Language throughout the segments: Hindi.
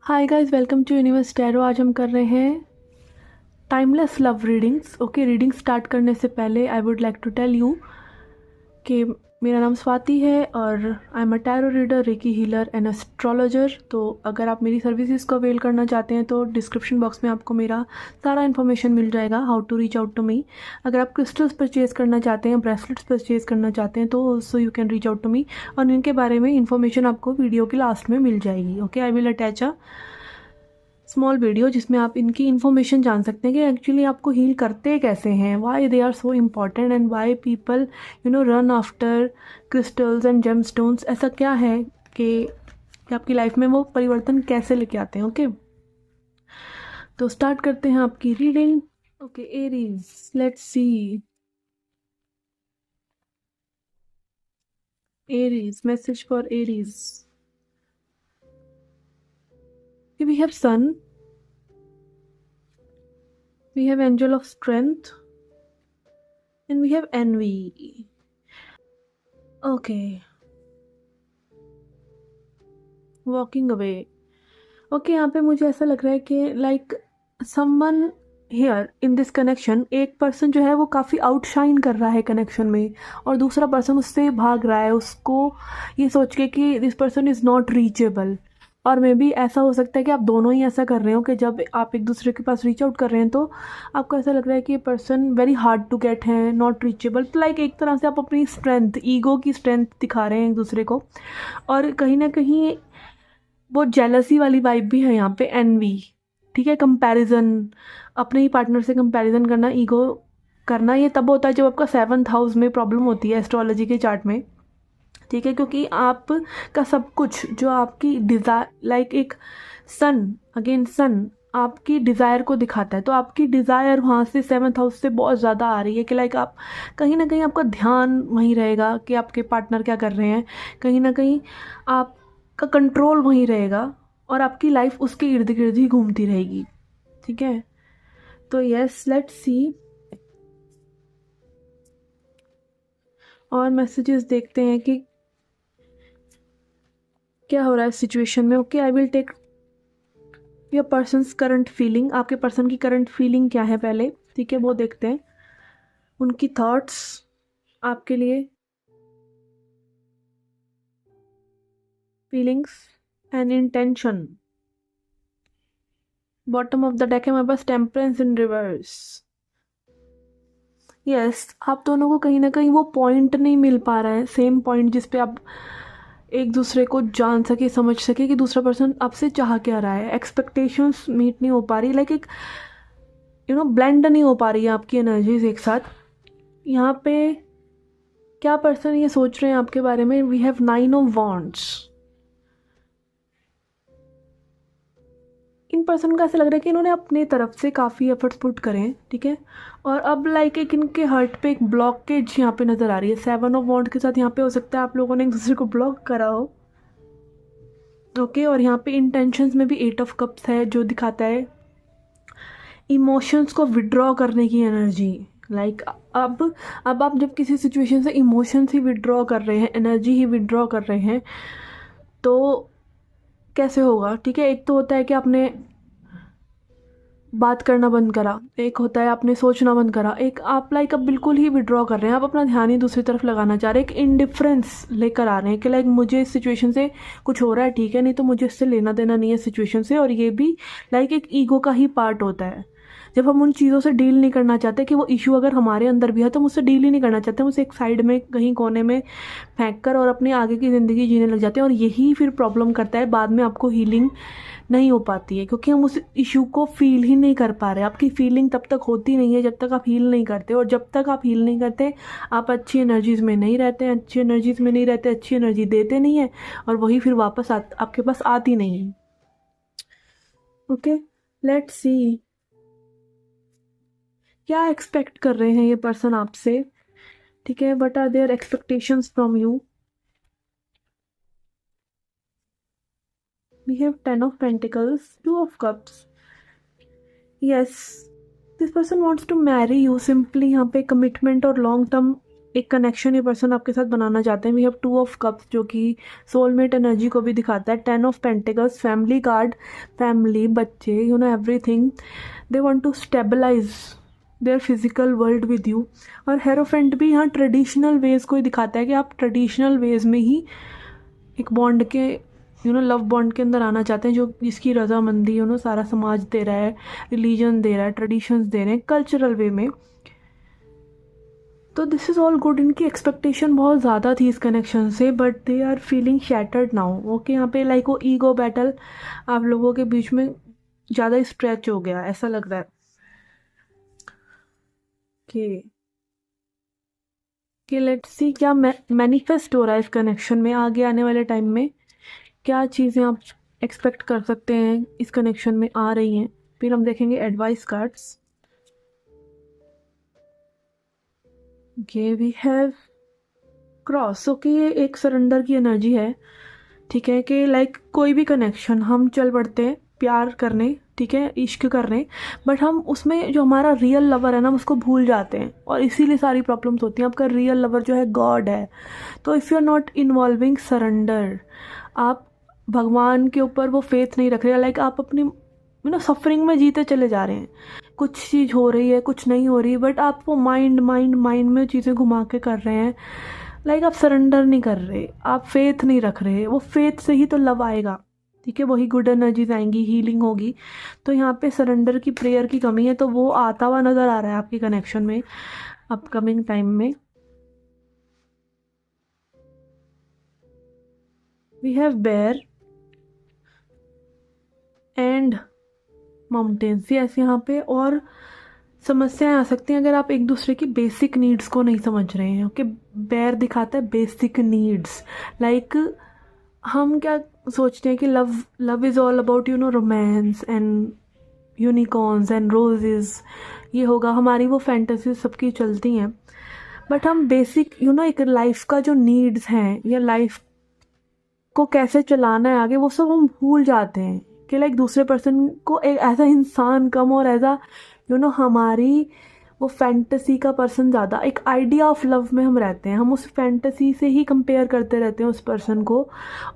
Hi guys, welcome to universe tarot. आज हम कर रहे हैं timeless love readings. Okay, reading start करने से पहले I would like to tell you कि मेरा नाम स्वाति है और I am a tarot reader, reiki healer and astrologer. तो अगर आप मेरी सर्विसेज को अवेल करना चाहते हैं तो डिस्क्रिप्शन बॉक्स में आपको मेरा सारा इन्फॉर्मेशन मिल जाएगा, how to reach out to me. अगर आप क्रिस्टल्स परचेज़ करना चाहते हैं, ब्रेसलेट्स परचेज़ करना चाहते हैं तो also you can reach out to me, और इनके बारे में इन्फॉर्मेशन आपको वीडियो के लास्ट में मिल जाएगी। Okay, I will attach a small video जिसमें आप इनकी इन्फॉर्मेशन जान सकते हैं कि एक्चुअली आपको हील करते कैसे हैं, why they are so important and why people run after crystals and gemstones. ऐसा क्या है कि आपकी लाइफ में वो परिवर्तन कैसे लेके आते हैं। ओके, तो स्टार्ट करते हैं आपकी reading. Okay Aries, let's see. Aries, message for Aries. We have sun, we have angel of strength, and we have envy. Okay, walking away. Okay, यहाँ पे मुझे ऐसा लग रहा है कि like someone here in this connection, एक पर्सन जो है वो काफ़ी आउटशाइन कर रहा है कनेक्शन में, और दूसरा पर्सन उससे भाग रहा है, उसको ये सोच के कि this person is not reachable. और मे बी ऐसा हो सकता है कि आप दोनों ही ऐसा कर रहे हो कि जब आप एक दूसरे के पास रीच आउट कर रहे हैं तो आपको ऐसा लग रहा है कि ये person very hard to get है, नॉट रीचेबल। तो लाइक एक तरह से आप अपनी स्ट्रेंथ, ईगो की स्ट्रेंथ दिखा रहे हैं एक दूसरे को, और कहीं ना कहीं वो जेलसी वाली वाइब भी है यहाँ पे, एनवी। ठीक है, कंपैरिजन, अपने ही पार्टनर से कंपैरिजन करना, ईगो करना, ये तब होता है जब आपका 7th हाउस में प्रॉब्लम होती है एस्ट्रोलॉजी के चार्ट में। ठीक है, क्योंकि आप का सब कुछ जो आपकी डिज़ायर, लाइक एक सन, अगेन सन आपकी डिज़ायर को दिखाता है, तो आपकी डिज़ायर वहाँ से 7th हाउस से बहुत ज़्यादा आ रही है कि लाइक आप कहीं ना कहीं आपका ध्यान वहीं रहेगा कि आपके पार्टनर क्या कर रहे हैं, कहीं ना कहीं आपका कंट्रोल वहीं रहेगा और आपकी लाइफ उसके इर्द गिर्द ही घूमती रहेगी। ठीक है, तो यस, लेट्स सी और मैसेजेस देखते हैं कि क्या हो रहा है सिचुएशन में। Okay, I will take your person's current feeling. आपके पर्सन की करंट फीलिंग क्या है पहले, ठीक है, वो देखते हैं, उनकी थॉट्स आपके लिए, feelings and intention. Bottom of the deck है हमारे पास टेम्परेंस इन रिवर्स। यस, आप दोनों को कहीं ना कहीं वो पॉइंट नहीं मिल पा रहा है, सेम पॉइंट जिस पे आप एक दूसरे को जान सके, समझ सके कि दूसरा पर्सन आपसे चाह क्या रहा है। एक्सपेक्टेशंस मीट नहीं हो पा रही, लाइक एक ब्लेंड नहीं हो पा रही है आपकी एनर्जीज एक साथ। यहाँ पे क्या पर्सन ये सोच रहे हैं आपके बारे में, वी हैव 9 ऑफ वॉन्ड्स। इन पर्सन को ऐसा लग रहा है कि इन्होंने अपने तरफ से काफ़ी एफर्ट्स पुट करे हैं, ठीक है, और अब लाइक एक इनके हार्ट पे एक ब्लॉकेज यहाँ पे नज़र आ रही है। 7 ऑफ वॉन्ड के साथ यहाँ पे हो सकता है आप लोगों ने एक दूसरे को ब्लॉक करा हो। ओके, और यहाँ पे इंटेंशंस में भी 8 ऑफ कप्स है जो दिखाता है इमोशंस को विड्रॉ करने की एनर्जी। लाइक अब आप जब किसी सिचुएशन से इमोशंस ही विड्रॉ कर रहे हैं, एनर्जी ही विड्रॉ कर रहे हैं, तो कैसे होगा। ठीक है, एक तो होता है कि आपने बात करना बंद करा, एक होता है आपने सोचना बंद करा, एक आप लाइक अब बिल्कुल ही विड्रॉ कर रहे हैं, आप अपना ध्यान ही दूसरी तरफ लगाना चाह रहे हैं, एक इंडिफरेंस लेकर आ रहे हैं कि लाइक मुझे इस सिचुएशन से कुछ हो रहा है, ठीक है, नहीं तो मुझे इससे लेना देना नहीं है सिचुएशन से। और ये भी लाइक एक ईगो का ही पार्ट होता है, जब हम उन चीज़ों से डील नहीं करना चाहते कि वो इशू अगर हमारे अंदर भी है तो मुझसे डील ही नहीं करना चाहते, मुझसे एक साइड में कहीं कोने में फेंक कर और अपनी आगे की ज़िंदगी जीने लग जाते हैं। और यही फिर प्रॉब्लम करता है, बाद में आपको हीलिंग नहीं हो पाती है क्योंकि हम उस इशू को फील ही नहीं कर पा रहे। आपकी फीलिंग तब तक होती नहीं है जब तक आप हील नहीं करते, और जब तक आप हील नहीं करते आप अच्छी एनर्जीज़ में नहीं रहते हैं, अच्छी एनर्जीज़ में नहीं रहते, अच्छी एनर्जी देते नहीं है, और वही फिर वापस आपके पास आती नहीं है। ओके, लेट्स सी क्या एक्सपेक्ट कर रहे हैं ये पर्सन आपसे। ठीक है, what are their expectations from you. We have 10 of pentacles, 2 of cups. Yes, this person wants to marry you simply. यहाँ पे कमिटमेंट और लॉन्ग टर्म एक कनेक्शन ये पर्सन आपके साथ बनाना चाहते हैं। वी हैव 2 ऑफ कप्स जो कि सोलमेट एनर्जी को भी दिखाता है। 10 of pentacles family card, family, बच्चे, everything. They want to stabilise their physical world with you. और हेरोफेंट भी यहाँ ट्रेडिशनल वेज को ही दिखाता है कि आप ट्रेडिशनल वेज में ही एक बॉन्ड के लव बॉन्ड के अंदर आना चाहते हैं, जो जिसकी रजामंदी सारा समाज दे रहा है, रिलीजन दे रहा है, ट्रेडिशंस दे रहे हैं, कल्चरल वे में। तो दिस इज़ ऑल गुड। इनकी एक्सपेक्टेशन बहुत ज़्यादा थी इस कनेक्शन से, but they are feeling shattered now. Okay, यहाँ पे लाइक वो ईगो बैटल आप लोगों के बीच में ज़्यादा स्ट्रेच हो गया, ऐसा लग रहा है कि लेट्स सी क्या मैनिफेस्ट हो रहा है इस कनेक्शन में आगे आने वाले टाइम में। क्या चीज़ें आप एक्सपेक्ट कर सकते हैं इस कनेक्शन में आ रही हैं। फिर हम देखेंगे advice cards. Okay, we have cross. Okay, ये एक सरेंडर की एनर्जी है, ठीक है, कि लाइक कोई भी कनेक्शन हम चल पड़ते हैं प्यार करने, ठीक है, इश्क करने, बट हम उसमें जो हमारा रियल लवर है ना, हम उसको भूल जाते हैं और इसीलिए सारी प्रॉब्लम्स होती हैं। आपका रियल लवर जो है गॉड है। तो if you are not involving surrender, आप भगवान के ऊपर वो फेथ नहीं रख रहे, लाइक आप अपनी सफरिंग में जीते चले जा रहे हैं। कुछ चीज़ हो रही है, कुछ नहीं हो रही, बट आप वो माइंड में चीज़ें घुमा के कर रहे हैं। लाइक आप सरेंडर नहीं कर रहे, आप फेथ नहीं रख रहे। वो फेथ से ही तो लव आएगा, ठीक है, वही गुड एनर्जीज आएंगी, हीलिंग होगी। तो यहाँ पे सरेंडर की, प्रेयर की कमी है, तो वो आता हुआ नज़र आ रहा है आपके कनेक्शन में अपकमिंग टाइम में। We have bear and mountains. Yes, यहाँ पे और समस्याएं आ सकती हैं अगर आप एक दूसरे की बेसिक नीड्स को नहीं समझ रहे हैं। ओके, बेयर दिखाता है बेसिक नीड्स। लाइक हम क्या सोचते हैं कि love is all about romance and unicorns and roses, ये होगा, हमारी वो फैंटेसीज सबकी चलती हैं। बट हम बेसिक एक लाइफ का जो नीड्स हैं या लाइफ को कैसे चलाना है आगे, वो सब हम भूल जाते हैं कि लाइक दूसरे पर्सन को एक ऐसा इंसान कम और ऐसा हमारी वो फैंटेसी का पर्सन ज़्यादा। एक आइडिया ऑफ लव में हम रहते हैं, हम उस फैंटेसी से ही कंपेयर करते रहते हैं उस पर्सन को,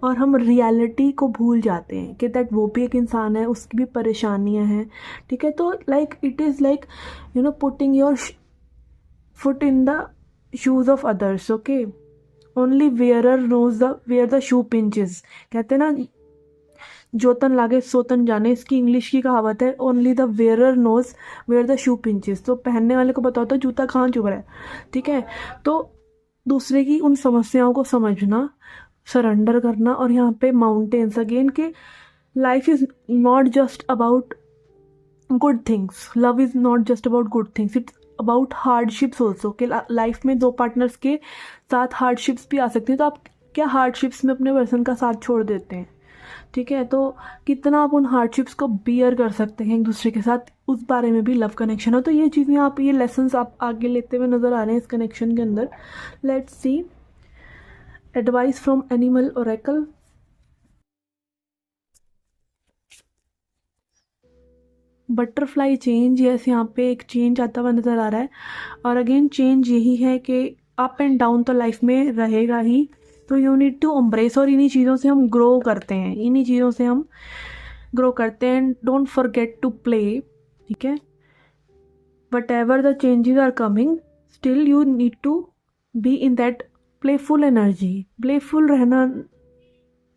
और हम रियलिटी को भूल जाते हैं कि दैट वो भी एक इंसान है, उसकी भी परेशानियां हैं, ठीक है। तो like it is like putting your foot in the shoes of others. Okay, only wearer knows where the shoe pinches, कहते हैं ना, जोतन लागे सोतन जाने, इसकी इंग्लिश की कहावत है, only the wearer knows where the shoe pinches. तो पहनने वाले को पता होता है जूता कहाँ चुभ रहा है, ठीक है। तो दूसरे की उन समस्याओं को समझना, सरेंडर करना। और यहाँ पे माउंटेन्स अगेन के life is not just about good things, love is not just about good things, it's about hardships also. कि लाइफ में दो पार्टनर्स के साथ हार्डशिप्स भी आ सकती हैं। तो आप क्या हार्डशिप्स में अपने पर्सन का साथ छोड़ देते हैं, ठीक है। तो कितना आप उन हार्डशिप्स को बियर कर सकते हैं एक दूसरे के साथ, उस बारे में भी लव कनेक्शन हो। तो ये चीज़ें आप, ये लेसन्स आप आगे लेते हुए नज़र आ रहे हैं इस कनेक्शन के अंदर। Let's see advice from animal Oracle. Butterfly change, yes, यहाँ पे एक चेंज आता हुआ नज़र आ रहा है। और अगेन चेंज यही है कि अप एंड डाउन तो लाइफ में रहेगा ही, तो यू नीड टू एम्ब्रेस। और इन्हीं चीज़ों से हम ग्रो करते हैं, इन्हीं चीज़ों से हम ग्रो करते हैं। डोंट फॉरगेट टू प्ले, ठीक है। Whatever the changes are coming, still you need to be in that playful energy. Playful रहना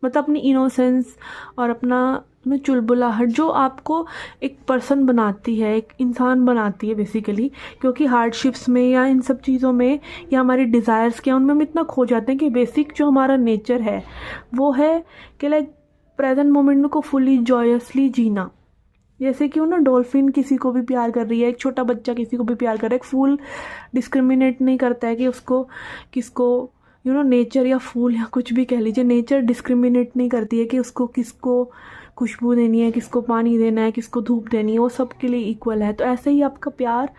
मतलब अपनी इनोसेंस और अपना चुलबुलाहट जो आपको एक पर्सन बनाती है, एक इंसान बनाती है बेसिकली। क्योंकि हार्डशिप्स में या इन सब चीज़ों में या हमारी डिज़ायर्स के उनमें हम इतना खो जाते हैं कि बेसिक जो हमारा नेचर है वो है कि लाइक प्रेजेंट मोमेंट को फुली जॉयसली जीना। जैसे कि डॉल्फिन किसी को भी प्यार कर रही है, एक छोटा बच्चा किसी को भी प्यार कर रहा है, एक फूल डिस्क्रिमिनेट नहीं करता है कि उसको किसको नेचर या फूल या कुछ भी कह लीजिए, नेचर डिस्क्रिमिनेट नहीं करती है कि उसको किसको खुशबू देनी है, किसको पानी देना है, किसको धूप देनी है, वो सबके लिए इक्वल है। तो ऐसे ही आपका प्यार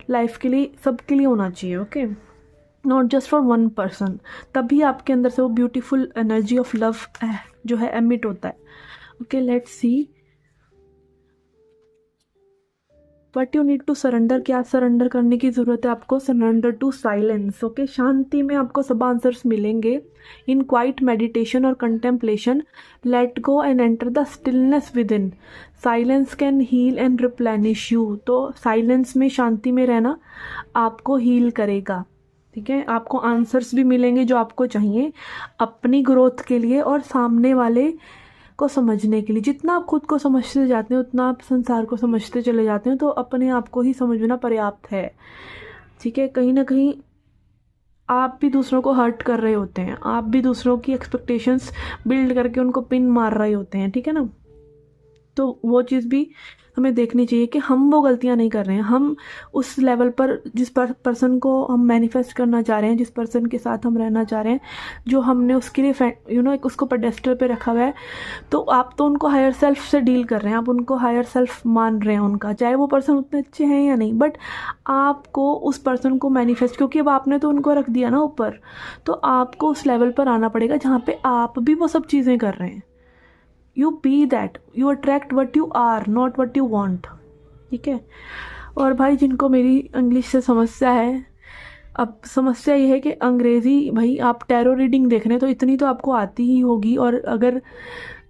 लाइफ के लिए सबके लिए होना चाहिए। Okay, not just for one person. तभी आपके अंदर से वो ब्यूटीफुल एनर्जी ऑफ लव जो है एमिट होता है। Okay, let's see. What you need to surrender, क्या सरेंडर करने की ज़रूरत है आपको? Surrender to silence. ओके, शांति में आपको सब आंसर्स मिलेंगे। इन क्वाइट मेडिटेशन और contemplation let go and enter the stillness within. Silence can heal and replenish you. तो साइलेंस में, शांति में रहना आपको हील करेगा। ठीक है, आपको आंसर्स भी मिलेंगे जो आपको चाहिए अपनी ग्रोथ के लिए और सामने वाले को समझने के लिए। जितना आप खुद को समझते जाते हैं उतना आप संसार को समझते चले जाते हैं, तो अपने आप को ही समझना पर्याप्त है। ठीक है, कहीं ना कहीं आप भी दूसरों को हर्ट कर रहे होते हैं, आप भी दूसरों की एक्सपेक्टेशंस बिल्ड करके उनको पिन मार रहे होते हैं। ठीक है ना, तो वो चीज़ भी हमें देखनी चाहिए कि हम वो गलतियां नहीं कर रहे हैं। हम उस लेवल पर जिस पर्सन को हम मैनिफेस्ट करना चाह रहे हैं, जिस पर्सन के साथ हम रहना चाह रहे हैं, जो हमने उसके लिए उसको पेडेस्टल पे रखा हुआ है, तो आप तो उनको हायर सेल्फ से डील कर रहे हैं, आप उनको हायर सेल्फ मान रहे हैं उनका, चाहे वो पर्सन उतने अच्छे हैं या नहीं, बट आपको उस पर्सन को मैनिफेस्ट, क्योंकि अब आपने तो उनको रख दिया ना ऊपर, तो आपको उस लेवल पर आना पड़ेगा जहाँ पे आप भी वो सब चीज़ें कर रहे हैं। You be that, you attract what you are, not what you want. ठीक है, और भाई जिनको मेरी इंग्लिश से समस्या है, अब समस्या ये है कि अंग्रेज़ी, भाई आप टैरो रीडिंग देख रहे हैं तो इतनी तो आपको आती ही होगी, और अगर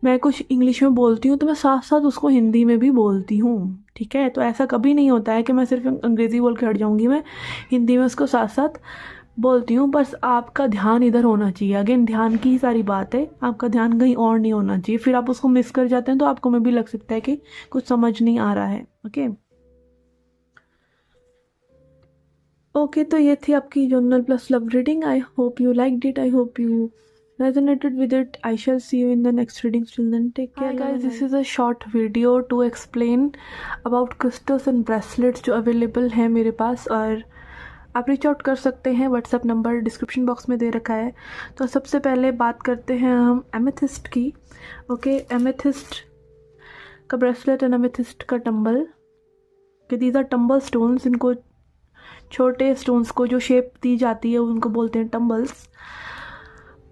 मैं कुछ इंग्लिश में बोलती हूँ तो मैं साथ साथ उसको हिंदी में भी बोलती हूँ। ठीक है, तो ऐसा कभी नहीं होता है कि मैं सिर्फ अंग्रेज़ी बोल के हट जाऊँगी, मैं हिंदी में उसको साथ साथ बोलती हूँ। बस आपका ध्यान इधर होना चाहिए। अगेन ध्यान की ही सारी बात है, आपका ध्यान कहीं और नहीं होना चाहिए, फिर आप उसको मिस कर जाते हैं तो आपको में भी लग सकता है कि कुछ समझ नहीं आ रहा है। ओके, तो ये थी आपकी journal plus love reading. I hope you liked it, I hope you resonated with it. I shall see you in the next reading. Till then, take care. Hi guys, this is a short video to explain about crystals and bracelets जो available हैं मेरे पास, और आप रीच आउट कर सकते हैं। व्हाट्सएप नंबर डिस्क्रिप्शन बॉक्स में दे रखा है। तो सबसे पहले बात करते हैं हम एमेथिस्ट की। ओके, एमेथिस्ट का ब्रेसलेट एंड एमेथिस्ट का टंबल, कि दीज आर टंबल स्टोन्स। इनको छोटे स्टोन्स को जो शेप दी जाती है उनको बोलते हैं टंबल्स,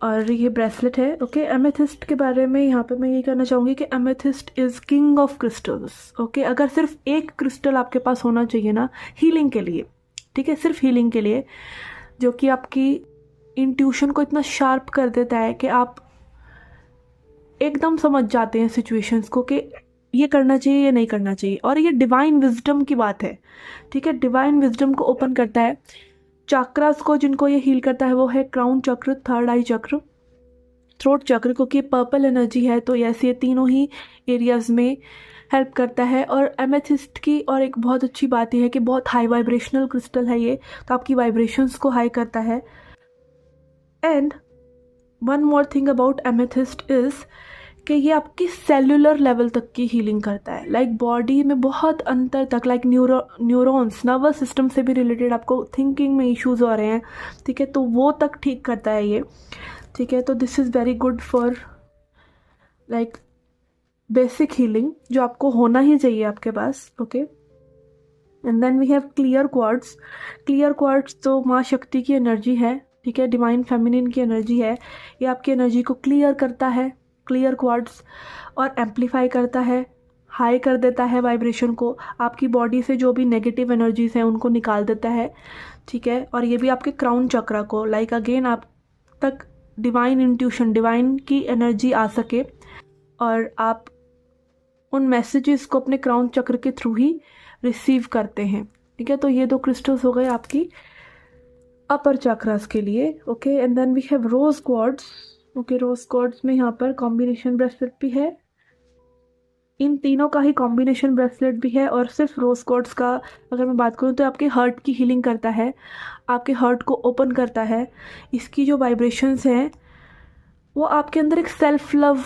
और ये ब्रेसलेट है। ओके, एमेथिस्ट के बारे में यहाँ पे मैं ये कहना चाहूँगी कि amethyst is king of crystals. Okay, अगर सिर्फ एक क्रिस्टल आपके पास होना चाहिए ना हीलिंग के लिए, ठीक है, सिर्फ हीलिंग के लिए, जो कि आपकी इंट्यूशन को इतना शार्प कर देता है कि आप एकदम समझ जाते हैं सिचुएशंस को कि ये करना चाहिए, ये नहीं करना चाहिए, और ये डिवाइन विजडम की बात है। ठीक है, डिवाइन विजडम को ओपन करता है। चक्रास को जिनको ये हील करता है वो है क्राउन चक्र, थर्ड आई चक्र, थ्रोट चक्र, क्योंकि पर्पल एनर्जी है तो ये तीनों ही एरियाज में हेल्प करता है। और एमेथिस्ट की और एक बहुत अच्छी बात यह है कि बहुत हाई वाइब्रेशनल क्रिस्टल है ये, तो आपकी वाइब्रेशंस को हाई करता है। And one more thing about amethyst is कि ये आपकी सेलुलर लेवल तक की हीलिंग करता है, लाइक बॉडी में बहुत अंतर तक, लाइक न्यूरॉन्स, नर्वस सिस्टम से भी रिलेटेड आपको थिंकिंग में इश्यूज हो रहे हैं, ठीक है, तो वो तक ठीक करता है ये। ठीक है, तो this is very good for like basic healing जो आपको होना ही चाहिए आपके पास। Okay, and then we have clear quartz. Clear quartz तो माँ शक्ति की एनर्जी है, ठीक है, डिवाइन फेमिनिन की एनर्जी है। ये आपकी एनर्जी को क्लियर करता है, क्लियर क्वार्ट्स, और एम्पलीफाई करता है, हाई कर देता है वाइब्रेशन को, आपकी बॉडी से जो भी नेगेटिव एनर्जीज हैं उनको निकाल देता है। ठीक है, और ये भी आपके क्राउन चक्रा को, लाइक अगेन आप तक डिवाइन इंट्यूशन, डिवाइन की एनर्जी आ सके और आप उन मैसेजेस को अपने क्राउन चक्र के थ्रू ही रिसीव करते हैं। ठीक है, तो ये दो क्रिस्टल्स हो गए आपकी अपर चक्रास के लिए। Okay, and then we have rose quartz. Okay, rose quartz में यहाँ पर कॉम्बिनेशन ब्रेसलेट भी है, इन तीनों का ही कॉम्बिनेशन ब्रेसलेट भी है। और सिर्फ रोज क्वार्ट्स का अगर मैं बात करूँ तो आपके हर्ट की हीलिंग करता है, आपके हर्ट को ओपन करता है। इसकी जो वाइब्रेशंस हैं वो आपके अंदर एक सेल्फ लव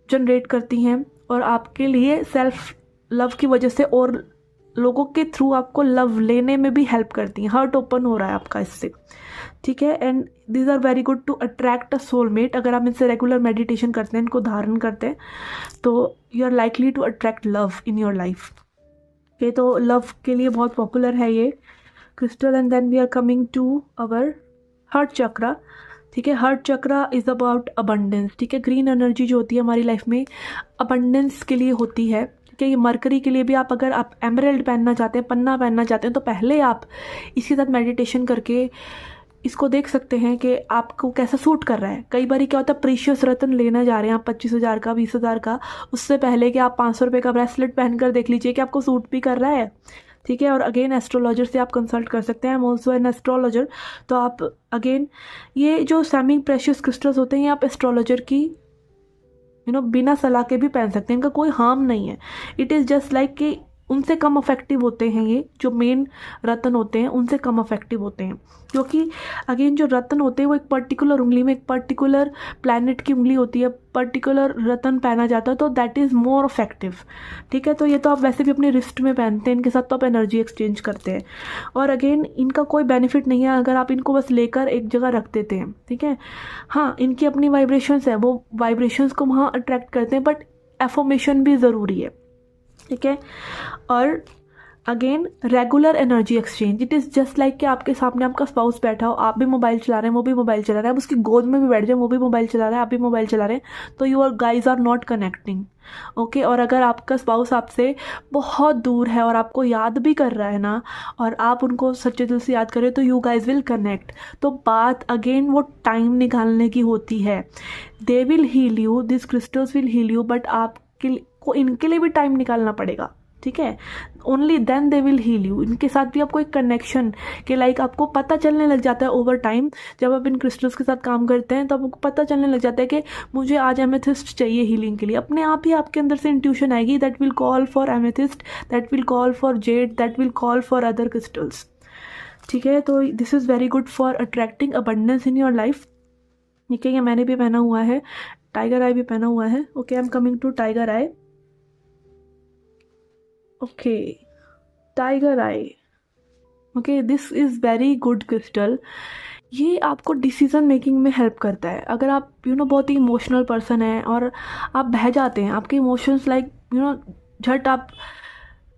जनरेट करती हैं, और आपके लिए सेल्फ लव की वजह से और लोगों के थ्रू आपको लव लेने में भी हेल्प करती हैं। हार्ट ओपन हो रहा है आपका इससे। ठीक है, and these are very good to attract a soulmate. अगर आप इनसे रेगुलर मेडिटेशन करते हैं, इनको धारण करते हैं, तो you are likely to attract love in your life. Okay, तो लव के लिए बहुत पॉपुलर है ये crystal. And then we are coming to our heart chakra. ठीक है, heart chakra is about abundance. ठीक है, ग्रीन एनर्जी जो होती है हमारी लाइफ में अबंडेंस के लिए होती है। ठीक है। ये मरकरी के लिए भी आप अगर आप एमरल्ड पहनना चाहते हैं, पन्ना पहनना चाहते हैं, तो पहले आप इसके साथ मेडिटेशन करके इसको देख सकते हैं कि आपको कैसा सूट कर रहा है। कई बार क्या होता है, प्रीशियस रत्न लेना जा रहे हैं आप 25,000 का, 20,000 का, उससे पहले कि आप 500 रुपये का ब्रेसलेट पहन कर देख लीजिए कि आपको सूट भी कर रहा है, ठीक है। और अगेन एस्ट्रोलॉजर से आप कंसल्ट कर सकते हैं, ऑल्सो एन एस्ट्रोलॉजर। तो आप अगेन ये जो सेमी प्रेशियस क्रिस्टल्स होते हैं, ये आप एस्ट्रोलॉजर की बिना सलाह के भी पहन सकते हैं, इनका कोई हार्म नहीं है। इट इज़ जस्ट लाइक कि उनसे कम अफेक्टिव होते हैं, ये जो मेन रत्न होते हैं उनसे कम अफेक्टिव होते हैं, क्योंकि अगेन जो रत्न होते हैं वो एक पर्टिकुलर उंगली में, एक पर्टिकुलर प्लैनेट की उंगली होती है, पर्टिकुलर रत्न पहना जाता है, तो दैट इज़ मोर इफेक्टिव, ठीक है। तो ये तो आप वैसे भी अपने रिस्ट में पहनते हैं, इनके साथ तो आप एनर्जी एक्सचेंज करते हैं, और अगेन इनका कोई बेनिफिट नहीं है अगर आप इनको बस लेकर एक जगह रख देते हैं, ठीक है। हाँ, इनकी अपनी वाइब्रेशंस है, वो वाइब्रेशंस को वहाँ अट्रैक्ट करते हैं, बट एफर्मेशन भी ज़रूरी है, ठीक है। और again regular energy exchange, it is just like कि आपके सामने आपका स्पाउस बैठा हो, आप भी मोबाइल चला रहे हैं, वो भी मोबाइल चला रहा है, आप उसकी गोद में भी बैठ जाए, वो भी मोबाइल चला रहा है, आप भी मोबाइल चला रहे हैं, तो you guys are not connecting, okay. और अगर आपका स्पाउस आपसे बहुत दूर है और आपको याद भी कर रहा है ना, और आप उनको सच्चे दिल से याद करें, तो यू गाइज विल कनेक्ट। तो बात अगेन वो टाइम निकालने की होती है। They will heal you, this crystals will heal you, but आपके को इनके लिए भी टाइम निकालना पड़ेगा, ठीक है। Only then they will heal you. इनके साथ भी आपको एक कनेक्शन के लाइक आपको पता चलने लग जाता है ओवर टाइम, जब आप इन क्रिस्टल्स के साथ काम करते हैं तो आपको पता चलने लग जाता है कि मुझे आज एमेथिस्ट चाहिए हीलिंग के लिए। अपने आप ही आपके अंदर से इंट्यूशन आएगी, that will call for amethyst, that will call for Z, that will call for other crystals, ठीक है। तो this is very good for attracting abundance in your life, ठीक है। ये मैंने भी पहना हुआ है, टाइगर आई भी पहना हुआ है, okay. I am coming to tiger eye, okay. Tiger eye, okay, this is very good crystal. ये आपको डिसीजन मेकिंग में हेल्प करता है। अगर आप बहुत ही इमोशनल पर्सन है और आप बह जाते हैं, आपके इमोशंस लाइक झट आप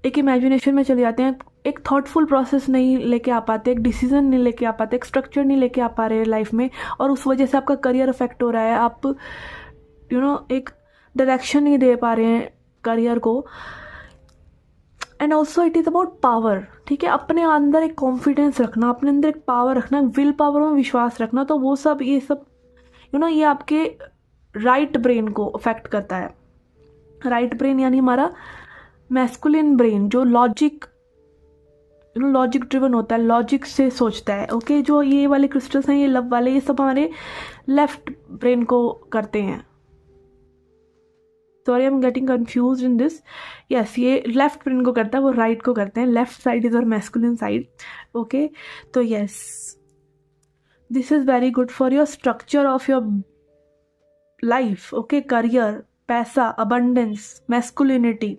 एक इमेजिनेशन में चले जाते हैं, एक थॉटफुल प्रोसेस नहीं लेके आ पाते, एक डिसीजन नहीं लेके आ पाते, एक स्ट्रक्चर नहीं लेके आ पा रहे हैं लाइफ में, और उस वजह से आपका करियर अफेक्ट हो रहा है, आप एक डायरेक्शन नहीं दे पा रहे हैं करियर को। And also it is about power, ठीक है। अपने अंदर एक कॉन्फिडेंस रखना, अपने अंदर एक पावर रखना, विल पावर में विश्वास रखना, तो वो सब ये सब ये आपके राइट ब्रेन को अफेक्ट करता है। राइट ब्रेन यानी हमारा मैस्कुलिन ब्रेन, जो लॉजिक ड्रिवन होता है, लॉजिक से सोचता है, ओके। जो ये वाले क्रिस्टल्स हैं, ये लव वाले, ये सब हमारे लेफ्ट ब्रेन को करते हैं। Sorry, I am getting confuse in this. Yes, ये लेफ्ट ब्रेन को करता है, वो राइट को करते हैं। लेफ्ट साइड इज और मैस्कुलिन साइड, ओके। तो yes, this is very good for your structure of your life, okay. Career, पैसा, अबंडेंस, मैस्कुलिनिटी,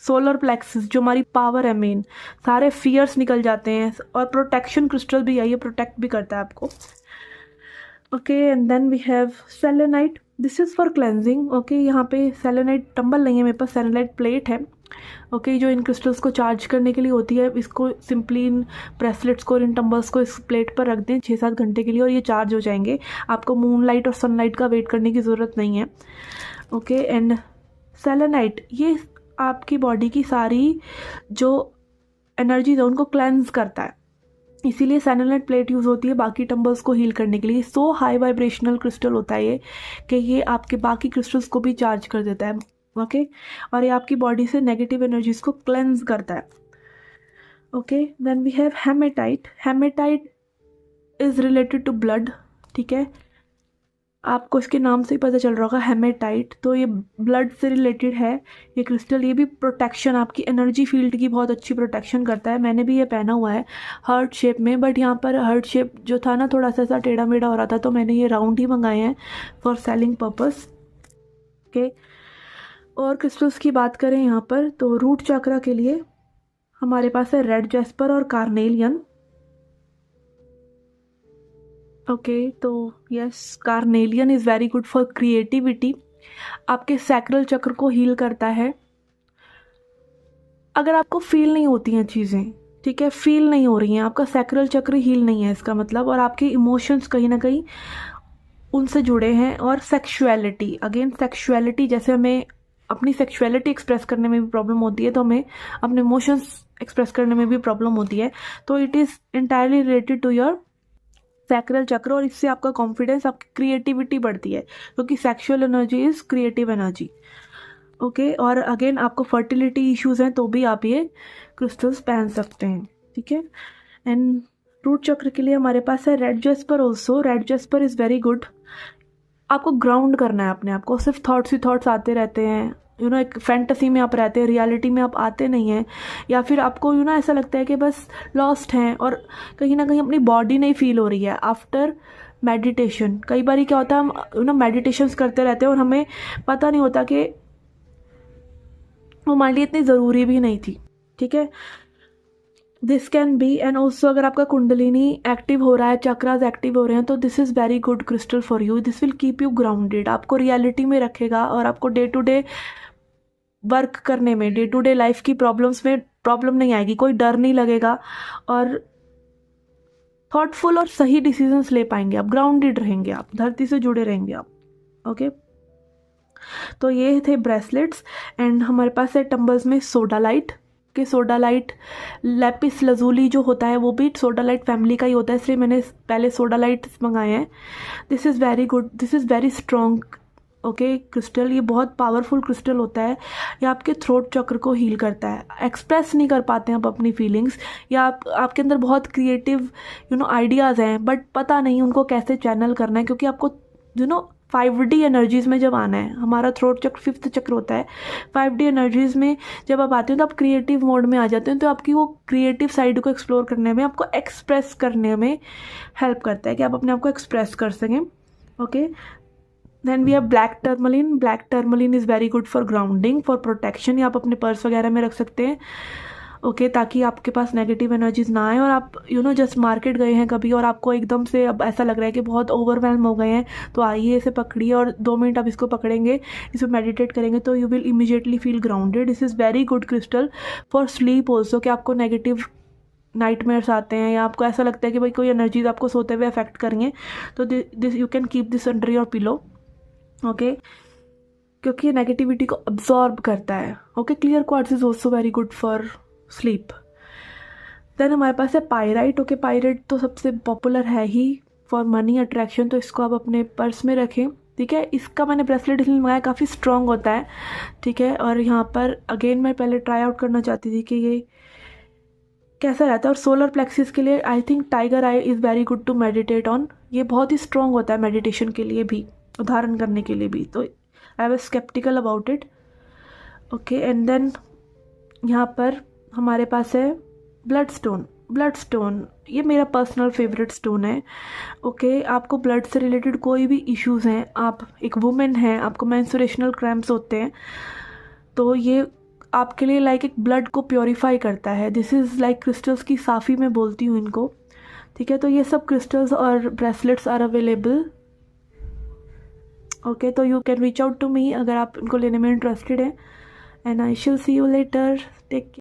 सोलर प्लेक्सिस जो हमारी पावर है मेन, सारे फियर्स निकल जाते हैं। और प्रोटेक्शन क्रिस्टल भी है, ये प्रोटेक्ट भी करता है आपको, okay. And then we have selenite, this is for cleansing, okay. यहाँ पे सेलेनाइट टंबल नहीं है मेरे पास, सेलेनाइट प्लेट है, ओके। जो इन क्रिस्टल्स को चार्ज करने के लिए होती है, इसको सिंपली इन ब्रेसलेट्स को, इन टंबल्स को इस प्लेट पर रख दें 6-7 घंटे के लिए, और ये चार्ज हो जाएंगे। आपको मूनलाइट और सनलाइट का वेट करने की ज़रूरत नहीं है, ओके। एंड सेलेनाइट ये आपकी बॉडी की सारी जो एनर्जीज है उनको क्लेंस करता है, इसीलिए सेलेनाइट प्लेट यूज़ होती है बाकी टंबल्स को हील करने के लिए। सो हाई वाइब्रेशनल क्रिस्टल होता है ये कि ये आपके बाकी क्रिस्टल्स को भी चार्ज कर देता है, ओके। और ये आपकी बॉडी से नेगेटिव एनर्जीज को क्लेंस करता है, okay. Then we have hematite. Hematite is related to blood, ठीक है। आपको इसके नाम से ही पता चल रहा होगा, हेमेटाइट। तो ये ब्लड से रिलेटेड है ये क्रिस्टल। ये भी प्रोटेक्शन, आपकी एनर्जी फील्ड की बहुत अच्छी प्रोटेक्शन करता है। मैंने भी ये पहना हुआ है हार्ट शेप में, बट यहाँ पर हार्ट शेप जो था ना थोड़ा सा टेढ़ा मेढ़ा हो रहा था, तो मैंने ये राउंड ही मंगाए हैं फॉर सेलिंग पर्पस, ओके। और क्रिस्टल्स की बात करें यहाँ पर, तो रूट चक्रा के लिए हमारे पास है रेड जैस्पर और कार्नेलियन, ओके। तो yes, carnelian is very good for creativity, आपके सैक्रल चक्र को हील करता है। अगर आपको फील नहीं होती हैं चीज़ें, ठीक है, फील नहीं हो रही हैं, आपका सैक्रल चक्र हील नहीं है इसका मतलब, और आपके इमोशंस कहीं ना कहीं उनसे जुड़े हैं। और सेक्सुअलिटी, अगेन सेक्सुअलिटी, जैसे हमें अपनी सेक्सुअलिटी एक्सप्रेस करने में भी प्रॉब्लम होती है, तो हमें अपने इमोशंस एक्सप्रेस करने में भी प्रॉब्लम होती है। तो it is entirely related to your sacral chakra, और इससे आपका कॉन्फिडेंस, आपकी क्रिएटिविटी बढ़ती है, क्योंकि sexual energy is creative energy. Okay, और अगेन आपको फर्टिलिटी इश्यूज़ हैं तो भी आप ये क्रिस्टल्स पहन सकते हैं, ठीक है। एंड रूट चक्र के लिए हमारे पास है red Jasper also. Red Jasper is very good. आपको ग्राउंड करना है अपने आप को, सिर्फ थॉट्स ही थॉट्स आते रहते हैं, एक फैंटेसी में आप रहते हैं, रियलिटी में आप आते नहीं हैं, या फिर आपको ऐसा लगता है कि बस लॉस्ट हैं और कहीं ना कहीं अपनी बॉडी नहीं फील हो रही है आफ्टर मेडिटेशन। कई बार क्या होता है, हम मेडिटेशंस करते रहते हैं और हमें पता नहीं होता कि वो हमारे लिए इतनी ज़रूरी भी नहीं थी, ठीक है। This can be, and also अगर आपका कुंडलिनी एक्टिव हो रहा है, चक्रास एक्टिव हो रहे हैं, तो this is very good crystal for you. This will keep you grounded, आपको रियलिटी में रखेगा और आपको डे टू डे वर्क करने में, डे टू डे लाइफ की प्रॉब्लम्स में प्रॉब्लम नहीं आएगी, कोई डर नहीं लगेगा, और थॉटफुल और सही डिसीजंस ले पाएंगे आप, ग्राउंडेड रहेंगे आप, धरती से जुड़े रहेंगे आप। ओके, तो ये थे ब्रेसलेट्स। एंड हमारे पास है टम्बल्स में सोडालाइट के, सोडालाइट लैपिस लजूली जो होता है वो भी सोडालाइट फैमिली का ही होता है, इसलिए मैंने पहले सोडालाइट मंगाए हैं। This is very good, this is very strong okay crystal. ये बहुत पावरफुल क्रिस्टल होता है, ये आपके थ्रोट चक्र को हील करता है। एक्सप्रेस नहीं कर पाते हैं आप अपनी फीलिंग्स, या आपके अंदर बहुत क्रिएटिव आइडियाज़ हैं, बट पता नहीं उनको कैसे चैनल करना है, क्योंकि आपको 5D एनर्जीज़ में जब आना है, हमारा थ्रोट चक्र 5th चक्र होता है, 5D एनर्जीज़ में जब आप आते हो तो आप क्रिएटिव मोड में आ जाते हैं, तो आपकी वो क्रिएटिव साइड को एक्सप्लोर करने में, आपको एक्सप्रेस करने में हेल्प करता है कि आप अपने आप को एक्सप्रेस कर सकें। Okay, then we have black tourmaline. Black tourmaline is very good for grounding, for protection, या आप अपने पर्स वगैरह में रख सकते हैं, ओके, ताकि आपके पास नेगेटिव एनर्जीज ना आए। और आप जस्ट मार्केट गए हैं कभी और आपको एकदम से अब ऐसा लग रहा है कि बहुत ओवरवेल्म हो गए हैं, तो आइए इसे पकड़िए और 2 मिनट आप इसको पकड़ेंगे, इस पर मेडिटेट करेंगे, तो you will immediately feel grounded. This is very good crystal for sleep also, कि आपको नेगेटिव नाइटमेयर्स आते हैं या आपको ऐसा लगता है कि भाई कोई एनर्जीज आपको सोते हुए अफेक्ट करेंगे, तो this you can keep this under your pillow, okay, क्योंकि ये नेगेटिविटी को अब्जॉर्ब करता है। Okay, clear quartz is also very good for sleep. Then हमारे पास है पायराइट। ओके, पायराइट तो सबसे पॉपुलर है ही फॉर मनी अट्रैक्शन, तो इसको आप अपने पर्स में रखें, ठीक है। इसका मैंने ब्रेसलेट इसलिए मंगाया, काफ़ी स्ट्रॉन्ग होता है, ठीक है। और यहाँ पर अगेन मैं पहले ट्राई आउट करना चाहती थी कि ये कैसा रहता है। और सोलर प्लेक्सिस के लिए I think tiger eye is very good to meditate on, ये बहुत ही स्ट्रॉन्ग होता है मेडिटेशन के लिए भी, उदाहरण करने के लिए भी, तो I was skeptical about it. Okay, and then यहाँ पर हमारे पास है ब्लड स्टोन। ब्लड स्टोन ये मेरा पर्सनल फेवरेट स्टोन है। ओके, आपको ब्लड से रिलेटेड कोई भी इश्यूज़ हैं, आप एक वुमेन हैं, आपको मेंस्ट्रुएशनल क्रैम्प्स होते हैं, तो ये आपके लिए लाइक एक ब्लड को प्योरीफाई करता है। दिस इज़ लाइक क्रिस्टल्स की साफ़ी मैं बोलती हूँ इनको, ठीक है। तो ये सब क्रिस्टल्स और ब्रेसलेट्स आर अवेलेबल, ओके, तो you can reach out to me अगर आप इनको लेने में इंटरेस्टेड हैं, एंड आई शिल सी यू लेटर, टेक केयर।